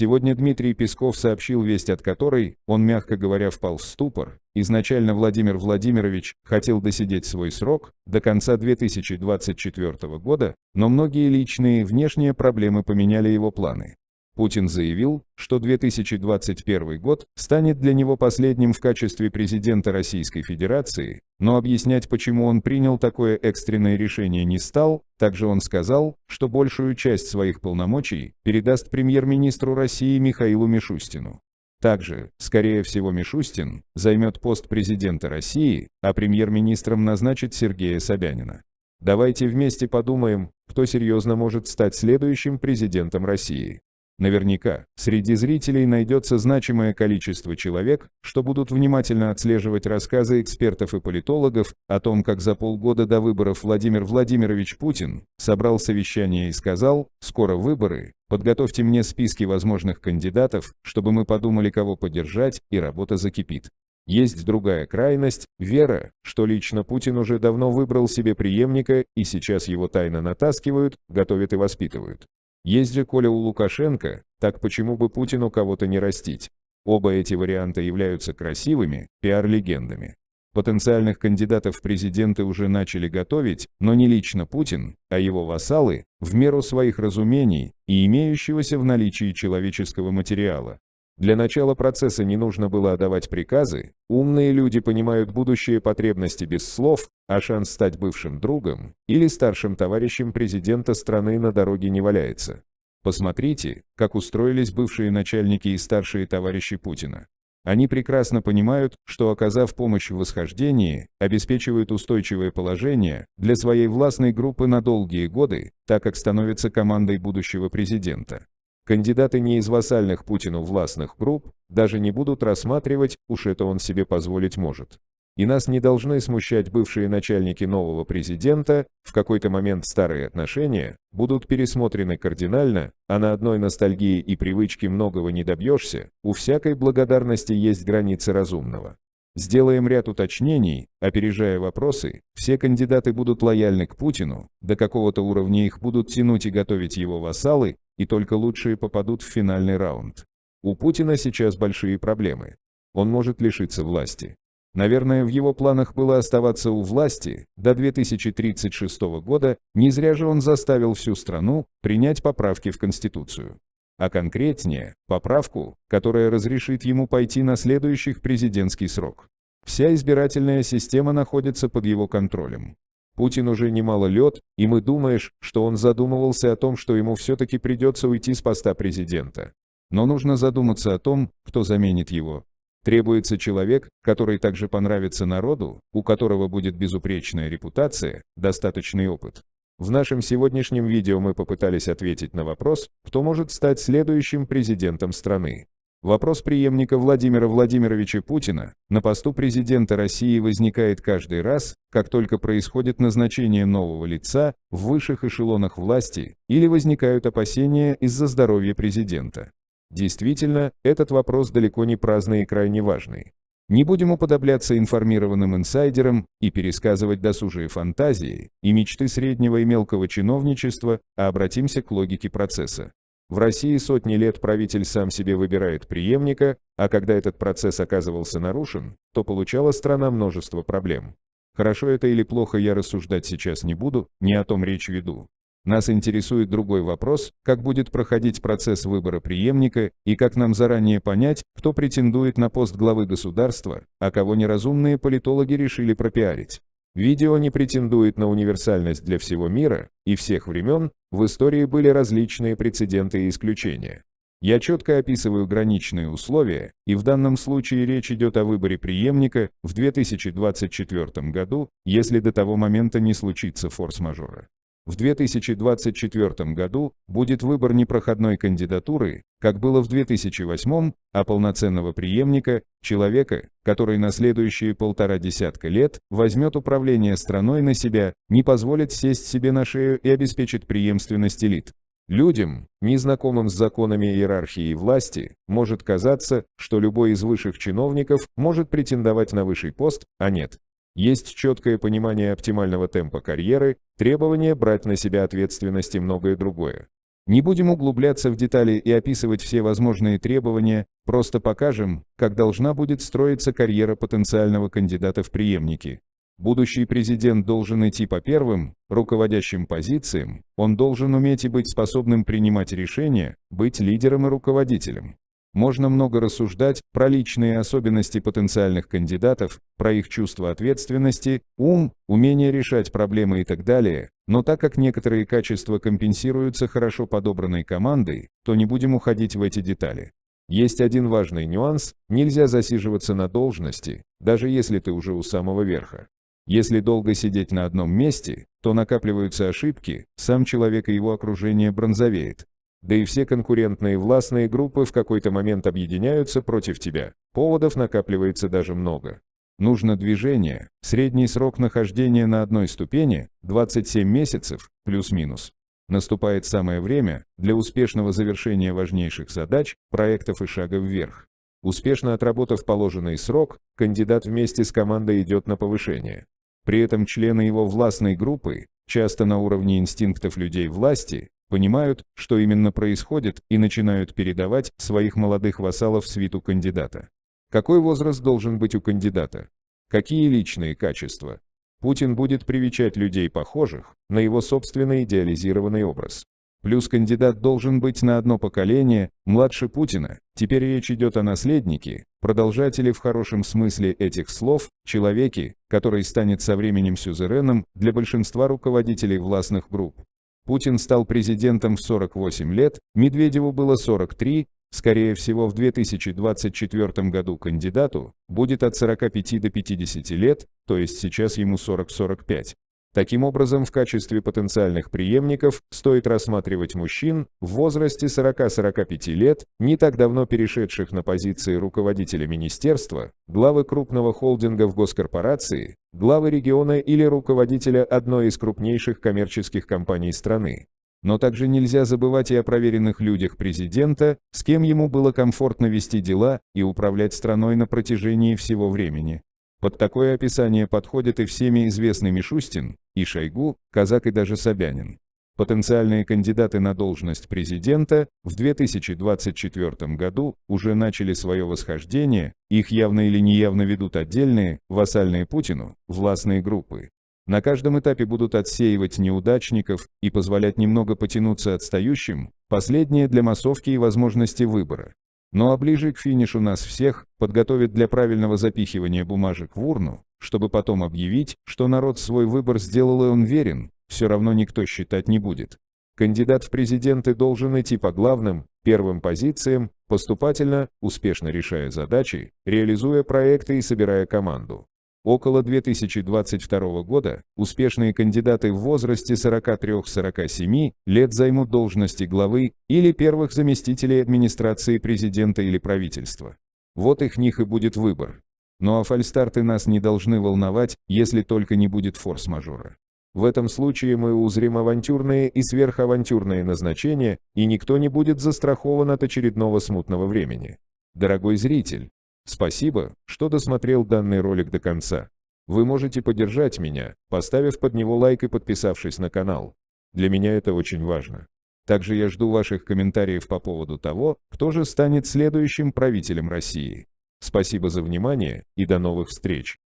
Сегодня Дмитрий Песков сообщил весть, от которой он, мягко говоря, впал в ступор. Изначально Владимир Владимирович хотел досидеть свой срок до конца 2024 года, но многие личные и внешние проблемы поменяли его планы. Путин заявил, что 2021 год станет для него последним в качестве президента Российской Федерации, но объяснять, почему он принял такое экстренное решение, не стал. Также он сказал, что большую часть своих полномочий передаст премьер-министру России Михаилу Мишустину. Также, скорее всего, Мишустин займет пост президента России, а премьер-министром назначит Сергея Собянина. Давайте вместе подумаем, кто серьезно может стать следующим президентом России. Наверняка, среди зрителей найдется значимое количество человек, что будут внимательно отслеживать рассказы экспертов и политологов о том, как за полгода до выборов Владимир Владимирович Путин собрал совещание и сказал: «Скоро выборы, подготовьте мне списки возможных кандидатов, чтобы мы подумали, кого поддержать, и работа закипит». Есть другая крайность – вера, что лично Путин уже давно выбрал себе преемника и сейчас его тайно натаскивают, готовят и воспитывают. Есть же Коля у Лукашенко, так почему бы Путину кого-то не растить? Оба эти варианта являются красивыми пиар-легендами. Потенциальных кандидатов в президенты уже начали готовить, но не лично Путин, а его вассалы, в меру своих разумений и имеющегося в наличии человеческого материала. Для начала процесса не нужно было отдавать приказы, умные люди понимают будущие потребности без слов, а шанс стать бывшим другом или старшим товарищем президента страны на дороге не валяется. Посмотрите, как устроились бывшие начальники и старшие товарищи Путина. Они прекрасно понимают, что, оказав помощь в восхождении, обеспечивают устойчивое положение для своей властной группы на долгие годы, так как становятся командой будущего президента. Кандидаты не из вассальных Путину властных групп даже не будут рассматривать, уж это он себе позволить может. И нас не должны смущать бывшие начальники нового президента, в какой-то момент старые отношения будут пересмотрены кардинально, а на одной ностальгии и привычке многого не добьешься, у всякой благодарности есть границы разумного. Сделаем ряд уточнений, опережая вопросы, все кандидаты будут лояльны к Путину, до какого-то уровня их будут тянуть и готовить его вассалы, и только лучшие попадут в финальный раунд. У Путина сейчас большие проблемы. Он может лишиться власти. Наверное, в его планах было оставаться у власти до 2036 года, не зря же он заставил всю страну принять поправки в Конституцию. А конкретнее, поправку, которая разрешит ему пойти на следующий президентский срок. Вся избирательная система находится под его контролем. Путин уже немало лет, и мы думаешь, что он задумывался о том, что ему все-таки придется уйти с поста президента. Но нужно задуматься о том, кто заменит его. Требуется человек, который также понравится народу, у которого будет безупречная репутация, достаточный опыт. В нашем сегодняшнем видео мы попытались ответить на вопрос, кто может стать следующим президентом страны. Вопрос преемника Владимира Владимировича Путина на посту президента России возникает каждый раз, как только происходит назначение нового лица в высших эшелонах власти или возникают опасения из-за здоровья президента. Действительно, этот вопрос далеко не праздный и крайне важный. Не будем уподобляться информированным инсайдерам и пересказывать досужие фантазии и мечты среднего и мелкого чиновничества, а обратимся к логике процесса. В России сотни лет правитель сам себе выбирает преемника, а когда этот процесс оказывался нарушен, то получала страна множество проблем. Хорошо это или плохо, я рассуждать сейчас не буду, не о том речь веду. Нас интересует другой вопрос, как будет проходить процесс выбора преемника и как нам заранее понять, кто претендует на пост главы государства, а кого неразумные политологи решили пропиарить. Видео не претендует на универсальность для всего мира и всех времен, в истории были различные прецеденты и исключения. Я четко описываю граничные условия, и в данном случае речь идет о выборе преемника в 2024 году, если до того момента не случится форс-мажора. В 2024 году будет выбор не проходной кандидатуры, как было в 2008, а полноценного преемника, человека, который на следующие 1,5 десятка лет возьмет управление страной на себя, не позволит сесть себе на шею и обеспечит преемственность элит. Людям, незнакомым с законами иерархии власти, может казаться, что любой из высших чиновников может претендовать на высший пост, а нет. Есть четкое понимание оптимального темпа карьеры, требование брать на себя ответственность и многое другое. Не будем углубляться в детали и описывать все возможные требования, просто покажем, как должна будет строиться карьера потенциального кандидата в преемники. Будущий президент должен идти по первым, руководящим позициям, он должен уметь и быть способным принимать решения, быть лидером и руководителем. Можно много рассуждать про личные особенности потенциальных кандидатов, про их чувство ответственности, ум, умение решать проблемы и так далее, но так как некоторые качества компенсируются хорошо подобранной командой, то не будем уходить в эти детали. Есть один важный нюанс: нельзя засиживаться на должности, даже если ты уже у самого верха. Если долго сидеть на одном месте, то накапливаются ошибки, сам человек и его окружение бронзовеет. Да и все конкурентные властные группы в какой-то момент объединяются против тебя, поводов накапливается даже много. Нужно движение, средний срок нахождения на одной ступени – 27 месяцев, плюс-минус. Наступает самое время для успешного завершения важнейших задач, проектов и шага вверх. Успешно отработав положенный срок, кандидат вместе с командой идет на повышение. При этом члены его властной группы, часто на уровне инстинктов людей власти, понимают, что именно происходит, и начинают передавать своих молодых вассалов в свиту кандидата. Какой возраст должен быть у кандидата? Какие личные качества? Путин будет привечать людей похожих на его собственный идеализированный образ. Плюс кандидат должен быть на одно поколение младше Путина. Теперь речь идет о наследнике, продолжателе в хорошем смысле этих слов, человеке, который станет со временем сюзереном для большинства руководителей властных групп. Путин стал президентом в 48 лет, Медведеву было 43, скорее всего в 2024 году кандидату будет от 45 до 50 лет, то есть сейчас ему 40-45. Таким образом, в качестве потенциальных преемников стоит рассматривать мужчин в возрасте 40-45 лет, не так давно перешедших на позиции руководителя министерства, главы крупного холдинга в госкорпорации, главы региона или руководителя одной из крупнейших коммерческих компаний страны. Но также нельзя забывать и о проверенных людях президента, с кем ему было комфортно вести дела и управлять страной на протяжении всего времени. Под такое описание подходят и всеми известный Мишустин, и Шойгу, Казак и даже Собянин. Потенциальные кандидаты на должность президента в 2024 году уже начали свое восхождение, их явно или неявно ведут отдельные, вассальные Путину, властные группы. На каждом этапе будут отсеивать неудачников и позволять немного потянуться отстающим, последнее для массовки и возможности выбора. Ну а ближе к финишу нас всех подготовят для правильного запихивания бумажек в урну, чтобы потом объявить, что народ свой выбор сделал и он верен, все равно никто считать не будет. Кандидат в президенты должен идти по главным, первым позициям, поступательно, успешно решая задачи, реализуя проекты и собирая команду. Около 2022 года успешные кандидаты в возрасте 43-47 лет займут должности главы или первых заместителей администрации президента или правительства. Вот их них и будет выбор. Ну а фальстарты нас не должны волновать, если только не будет форс-мажора. В этом случае мы узрим авантюрные и сверхавантюрные назначения, и никто не будет застрахован от очередного смутного времени. Дорогой зритель, спасибо, что досмотрел данный ролик до конца. Вы можете поддержать меня, поставив под него лайк и подписавшись на канал. Для меня это очень важно. Также я жду ваших комментариев по поводу того, кто же станет следующим правителем России. Спасибо за внимание и до новых встреч.